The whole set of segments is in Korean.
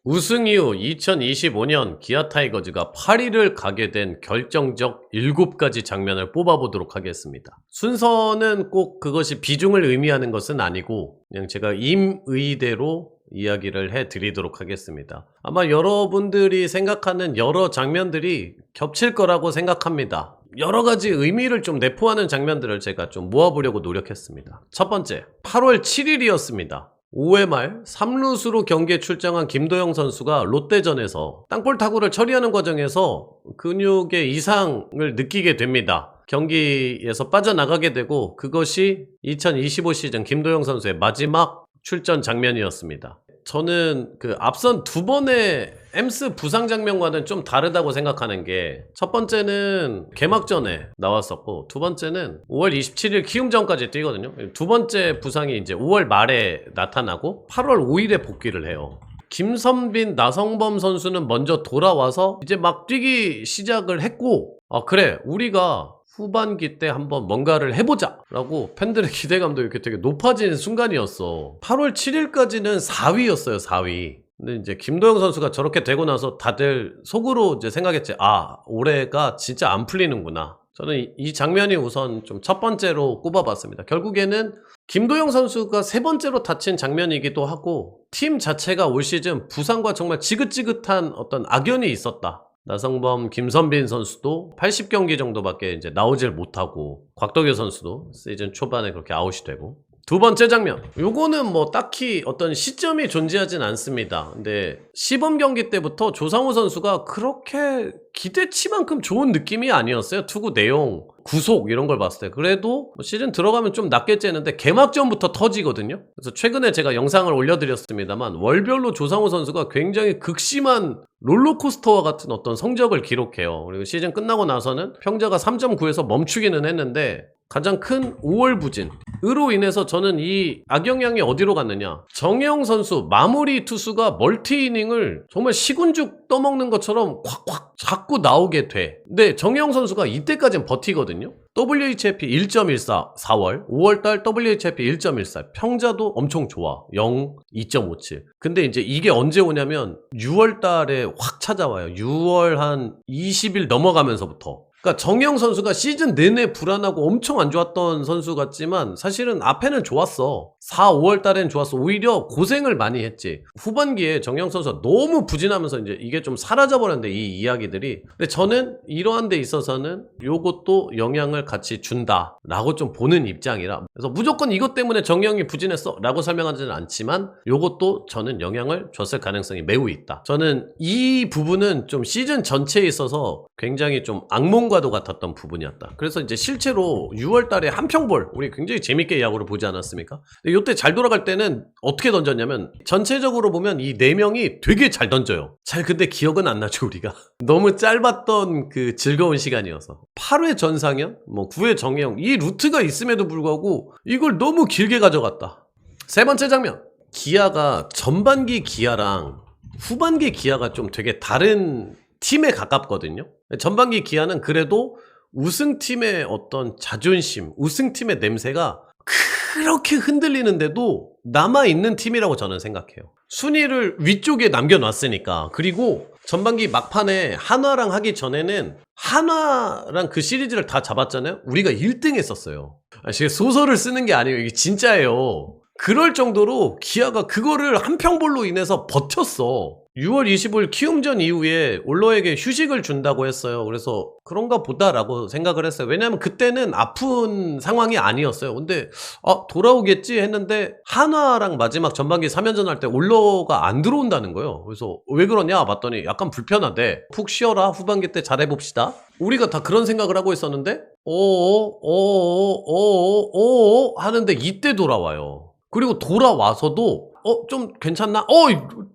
우승 이후 2025년 기아 타이거즈가 8위를 가게 된 결정적 7가지 장면을 뽑아보도록 하겠습니다. 순서는 꼭 그것이 비중을 의미하는 것은 아니고 그냥 제가 임의대로 이야기를 해드리도록 하겠습니다. 아마 여러분들이 생각하는 여러 장면들이 겹칠 거라고 생각합니다. 여러 가지 의미를 좀 내포하는 장면들을 제가 좀 모아보려고 노력했습니다. 첫 번째, 8월 7일이었습니다. 5회 말 3루수로 경기에 출장한 김도영 선수가 롯데전에서 땅볼 타구를 처리하는 과정에서 근육의 이상을 느끼게 됩니다. 경기에서 빠져나가게 되고 그것이 2025 시즌 김도영 선수의 마지막 출전 장면이었습니다. 저는 그 앞선 두 번의 엠스 부상 장면과는 좀 다르다고 생각하는 게, 첫 번째는 개막전에 나왔었고 두 번째는 5월 27일 키움전까지 뛰거든요. 두 번째 부상이 이제 5월 말에 나타나고 8월 5일에 복귀를 해요. 김선빈, 나성범 선수는 먼저 돌아와서 이제 막 뛰기 시작을 했고, 그래 우리가 후반기 때 한번 뭔가를 해보자 라고 팬들의 기대감도 이렇게 되게 높아지는 순간이었어. 8월 7일까지는 4위였어요. 4위. 근데 이제 김도영 선수가 저렇게 되고 나서 다들 속으로 이제 생각했지, 올해가 진짜 안 풀리는구나. 저는 이 장면이 우선 좀 첫 번째로 꼽아봤습니다. 결국에는 김도영 선수가 세 번째로 다친 장면이기도 하고, 팀 자체가 올 시즌 부상과 정말 지긋지긋한 어떤 악연이 있었다. 나성범, 김선빈 선수도 80경기 정도밖에 이제 나오질 못하고, 곽덕유 선수도 시즌 초반에 그렇게 아웃이 되고. 두 번째 장면, 요거는 뭐 딱히 어떤 시점이 존재하진 않습니다. 근데 시범 경기 때부터 조상우 선수가 그렇게 기대치만큼 좋은 느낌이 아니었어요. 투구 내용, 구속 이런 걸 봤을 때. 그래도 시즌 들어가면 좀 낫겠지 했는데 개막전부터 터지거든요. 그래서 최근에 제가 영상을 올려드렸습니다만 월별로 조상우 선수가 굉장히 극심한 롤러코스터와 같은 어떤 성적을 기록해요. 그리고 시즌 끝나고 나서는 평자가 3.9에서 멈추기는 했는데, 가장 큰 5월 부진으로 인해서 저는 이 악영향이 어디로 갔느냐, 정혜영 선수 마무리 투수가 멀티이닝을 정말 시군죽 떠먹는 것처럼 콱콱 자꾸 나오게 돼. 근데 정혜영 선수가 이때까지는 버티거든요. WHIP 1.14 4월, 5월달 WHIP 1.14, 평자도 엄청 좋아. 0, 2.57. 근데 이제 이게 언제 오냐면 6월달에 확 찾아와요. 6월 한 20일 넘어가면서부터. 그러니까 정혜영 선수가 시즌 내내 불안하고 엄청 안 좋았던 선수 같지만 사실은 앞에는 좋았어. 4, 5월 달엔 좋았어. 오히려 고생을 많이 했지. 후반기에 정혜영 선수가 너무 부진하면서 이제 이게 좀 사라져버렸는데, 이 이야기들이. 근데 저는 이러한 데 있어서는 요것도 영향을 같이 준다라고 좀 보는 입장이라, 그래서 무조건 이것 때문에 정혜영이 부진했어 라고 설명하지는 않지만 요것도 저는 영향을 줬을 가능성이 매우 있다. 저는 이 부분은 좀 시즌 전체에 있어서 굉장히 좀 악몽과도 같았던 부분이었다. 그래서 이제 실제로 6월 달에 한평볼 우리 굉장히 재밌게 야구를 보지 않았습니까? 근데 이때 잘 돌아갈 때는 어떻게 던졌냐면, 전체적으로 보면 이 4명이 되게 잘 던져요. 근데 기억은 안 나죠 우리가. 너무 짧았던 그 즐거운 시간이어서. 8회 전상현, 9회 정혜영, 이 루트가 있음에도 불구하고 이걸 너무 길게 가져갔다. 세 번째 장면, 기아가 전반기 기아랑 후반기 기아가 좀 되게 다른 팀에 가깝거든요. 전반기 기아는 그래도 우승팀의 어떤 자존심, 우승팀의 냄새가 그렇게 흔들리는데도 남아있는 팀이라고 저는 생각해요. 순위를 위쪽에 남겨놨으니까. 그리고 전반기 막판에 한화랑 하기 전에는 한화랑 그 시리즈를 다 잡았잖아요. 우리가 1등 했었어요. 제가 소설을 쓰는 게 아니에요. 이게 진짜예요. 그럴 정도로 기아가 그거를 한평볼로 인해서 버텼어. 6월 25일 키움전 이후에 올로에게 휴식을 준다고 했어요. 그래서 그런가 보다라고 생각을 했어요. 왜냐하면 그때는 아픈 상황이 아니었어요. 근데 돌아오겠지 했는데 한화랑 마지막 전반기 3연전 할 때 올로가 안 들어온다는 거예요. 그래서 왜 그러냐 봤더니 약간 불편하대. 푹 쉬어라. 후반기 때 잘해봅시다. 우리가 다 그런 생각을 하고 있었는데 하는데 이때 돌아와요. 그리고 돌아와서도 좀 괜찮나?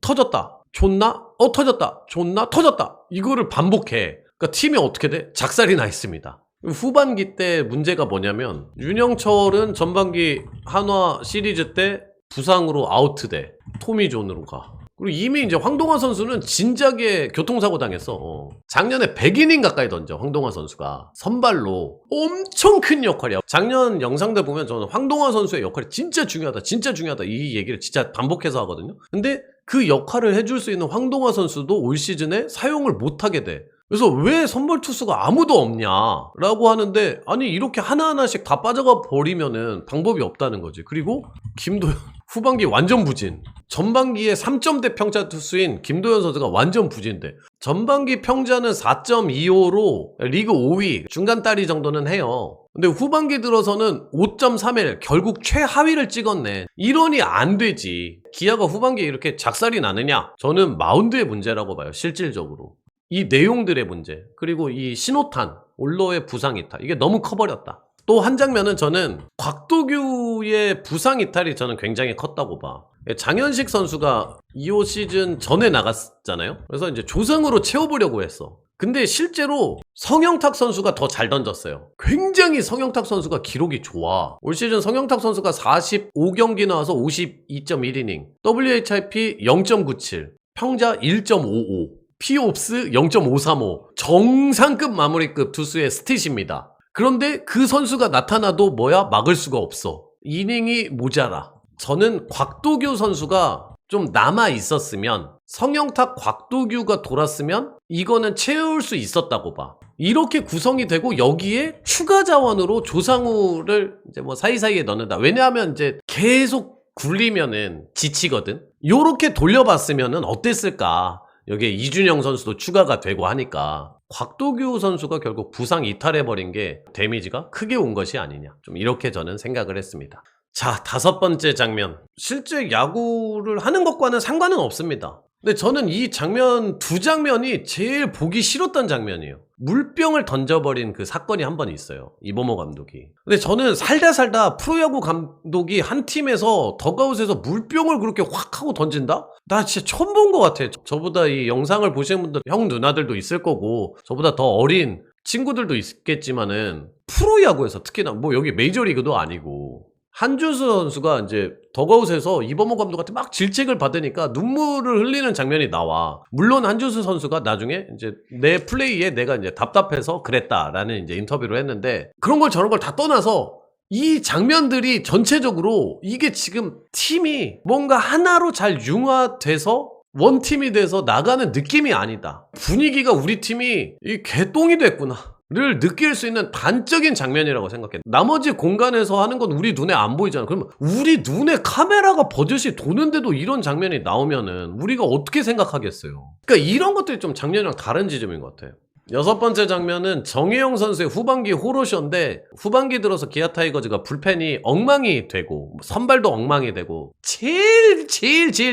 터졌다. 좋나? 터졌다. 좋나? 터졌다. 이거를 반복해. 그러니까 팀이 어떻게 돼? 작살이 나 있습니다. 후반기 때 문제가 뭐냐면, 윤영철은 전반기 한화 시리즈 때 부상으로 아웃돼. 토미존으로 가. 그리고 이미 이제 황동화 선수는 진작에 교통사고 당했어. 작년에 100이닝 가까이 던져, 황동화 선수가. 선발로. 엄청 큰 역할이야. 작년 영상들 보면 저는 황동화 선수의 역할이 진짜 중요하다, 진짜 중요하다, 이 얘기를 진짜 반복해서 하거든요. 근데 그 역할을 해줄 수 있는 황동화 선수도 올 시즌에 사용을 못하게 돼. 그래서 왜 선발 투수가 아무도 없냐라고 하는데, 아니 이렇게 하나하나씩 다 빠져가 버리면은 방법이 없다는 거지. 그리고 김도현 후반기 완전 부진. 전반기에 3점대 평자 투수인 김도현 선수가 완전 부진돼. 전반기 평자는 4.25로 리그 5위 중간 따리 정도는 해요. 근데 후반기 들어서는 5.31 결국 최하위를 찍었네. 이러니 안 되지. 기아가 후반기에 이렇게 작살이 나느냐? 저는 마운드의 문제라고 봐요. 실질적으로. 이 내용들의 문제, 그리고 이 신호탄, 올로의 부상 이탈, 이게 너무 커버렸다. 또 한 장면은 저는 곽도규의 부상 이탈이 저는 굉장히 컸다고 봐. 장현식 선수가 2호 시즌 전에 나갔잖아요. 그래서 이제 조상으로 채워보려고 했어. 근데 실제로 성영탁 선수가 더 잘 던졌어요. 굉장히 성영탁 선수가 기록이 좋아. 올 시즌 성영탁 선수가 45경기 나와서 52.1이닝, WHIP 0.97, 평자 1.55, 피옵스 0.535, 정상급 마무리급 투수의 스탯입니다. 그런데 그 선수가 나타나도 뭐야? 막을 수가 없어. 이닝이 모자라. 저는 곽도규 선수가 좀 남아 있었으면, 성영탁 곽도규가 돌았으면 이거는 채울 수 있었다고 봐. 이렇게 구성이 되고 여기에 추가 자원으로 조상우를 이제 뭐 사이사이에 넣는다. 왜냐하면 이제 계속 굴리면은 지치거든. 요렇게 돌려봤으면은 어땠을까? 여기에 이준영 선수도 추가가 되고 하니까 곽도규 선수가 결국 부상 이탈해버린 게 데미지가 크게 온 것이 아니냐, 좀 이렇게 저는 생각을 했습니다. 자, 5번째 장면. 실제 야구를 하는 것과는 상관은 없습니다. 근데 저는 이 장면, 두 장면이 제일 보기 싫었던 장면이에요. 물병을 던져버린 그 사건이 한 번 있어요. 이범호 감독이. 근데 저는 살다 프로야구 감독이 한 팀에서 덕아웃에서 물병을 그렇게 확 하고 던진다? 나 진짜 처음 본 것 같아. 저보다 이 영상을 보시는 분들, 형 누나들도 있을 거고 저보다 더 어린 친구들도 있겠지만은 프로야구에서 특히나 뭐 여기 메이저리그도 아니고 한준수 선수가 이제 덕아웃에서 이범호 감독한테 막 질책을 받으니까 눈물을 흘리는 장면이 나와. 물론 한준수 선수가 나중에 이제 내 플레이에 내가 이제 답답해서 그랬다라는 이제 인터뷰를 했는데, 그런 걸 저런 걸 다 떠나서 이 장면들이 전체적으로 이게 지금 팀이 뭔가 하나로 잘 융화돼서 원팀이 돼서 나가는 느낌이 아니다. 분위기가 우리 팀이 이 개똥이 됐구나 를 느낄 수 있는 단적인 장면이라고 생각해. 나머지 공간에서 하는 건 우리 눈에 안 보이잖아. 그러면 우리 눈에 카메라가 버젓이 도는데도 이런 장면이 나오면은 우리가 어떻게 생각하겠어요. 그러니까 이런 것들이 좀 작년이랑 다른 지점인 것 같아요. 6번째 장면은 정혜영 선수의 후반기 호로쇼인데, 후반기 들어서 기아 타이거즈가 불펜이 엉망이 되고 선발도 엉망이 되고 제일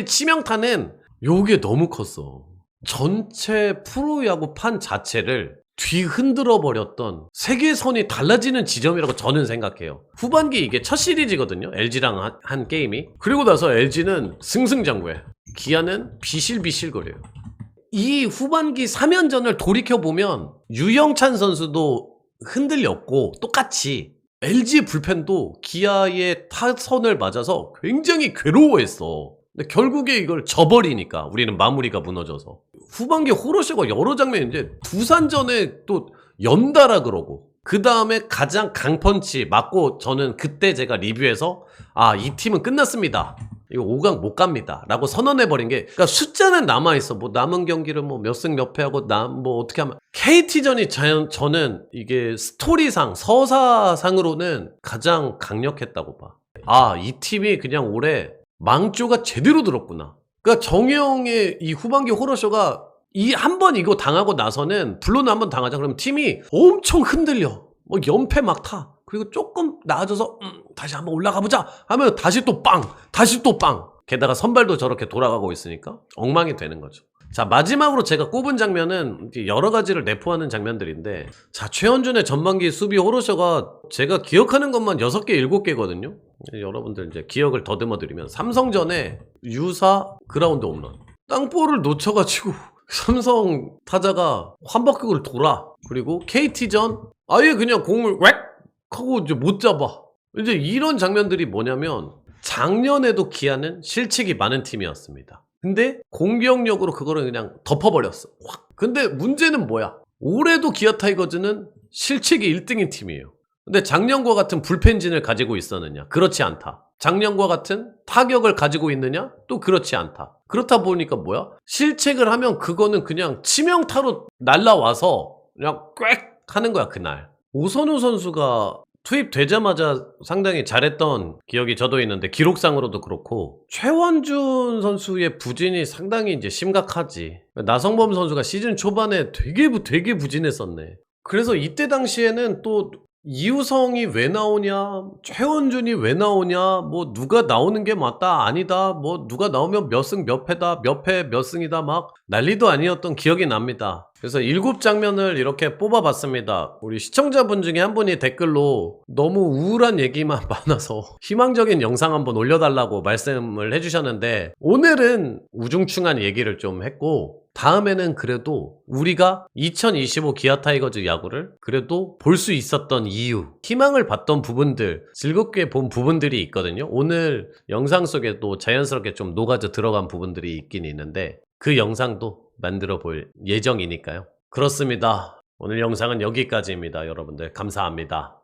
치명타는 요게 너무 컸어. 전체 프로야구판 자체를 뒤흔들어 버렸던 세계선이 달라지는 지점이라고 저는 생각해요. 후반기 이게 첫 시리즈거든요. LG랑 한 게임이. 그리고 나서 LG는 승승장구해. 기아는 비실비실거려요. 이 후반기 3연전을 돌이켜보면 유영찬 선수도 흔들렸고 똑같이 LG 불펜도 기아의 타선을 맞아서 굉장히 괴로워했어. 근데 결국에 이걸 져버리니까 우리는 마무리가 무너져서. 후반기 호러쇼가 여러 장면이 이제 두산전에 또 연달아 그러고, 그 다음에 가장 강펀치 맞고, 저는 그때 제가 리뷰에서 이 팀은 끝났습니다, 이거 5강 못 갑니다 라고 선언해버린 게, 그러니까 숫자는 남아있어. 뭐 남은 경기를 뭐 몇 승 몇 패하고 뭐 어떻게 하면, KT전이 저는 이게 스토리상 서사상으로는 가장 강력했다고 봐. 이 팀이 그냥 올해 망조가 제대로 들었구나. 그러니까 정혜영의 이 후반기 호러쇼가 이 한 번 이거 당하고 나서는, 물론 한번 당하자 그러면 팀이 엄청 흔들려. 뭐 연패 막 타. 그리고 조금 나아져서 다시 한번 올라가보자 하면 다시 또 빵! 다시 또 빵! 게다가 선발도 저렇게 돌아가고 있으니까 엉망이 되는 거죠. 자, 마지막으로 제가 꼽은 장면은 여러 가지를 내포하는 장면들인데, 자, 최원준의 전반기 수비 호러쇼가 제가 기억하는 것만 6개, 7개거든요. 여러분들 이제 기억을 더듬어 드리면, 삼성전에 유사 그라운드 홈런. 땅볼을 놓쳐가지고 삼성 타자가 한 바퀴를 돌아. 그리고 KT전 아예 그냥 공을 웩! 하고 이제 못 잡아. 이제 이런 장면들이 뭐냐면, 작년에도 기아는 실책이 많은 팀이었습니다. 근데 공격력으로 그거를 그냥 덮어버렸어. 확. 근데 문제는 뭐야? 올해도 기아 타이거즈는 실책이 1등인 팀이에요. 근데 작년과 같은 불펜진을 가지고 있었느냐? 그렇지 않다. 작년과 같은 타격을 가지고 있느냐? 또 그렇지 않다. 그렇다 보니까 뭐야? 실책을 하면 그거는 그냥 치명타로 날라와서 그냥 꽥 하는 거야, 그날. 오선우 선수가 투입되자마자 상당히 잘했던 기억이 저도 있는데, 기록상으로도 그렇고 최원준 선수의 부진이 상당히 이제 심각하지. 나성범 선수가 시즌 초반에 되게 부진했었네. 그래서 이때 당시에는 또 이우성이 왜 나오냐, 최원준이 왜 나오냐, 뭐 누가 나오는 게 맞다 아니다, 뭐 누가 나오면 몇 승 몇 패다, 몇 패 몇 승이다, 막 난리도 아니었던 기억이 납니다. 그래서 7장면을 이렇게 뽑아봤습니다. 우리 시청자분 중에 한 분이 댓글로 너무 우울한 얘기만 많아서 희망적인 영상 한번 올려달라고 말씀을 해주셨는데, 오늘은 우중충한 얘기를 좀 했고, 다음에는 그래도 우리가 2025 기아 타이거즈 야구를 그래도 볼 수 있었던 이유, 희망을 봤던 부분들, 즐겁게 본 부분들이 있거든요. 오늘 영상 속에도 자연스럽게 좀 녹아져 들어간 부분들이 있긴 있는데, 그 영상도 만들어 볼 예정이니까요. 그렇습니다. 오늘 영상은 여기까지입니다. 여러분들 감사합니다.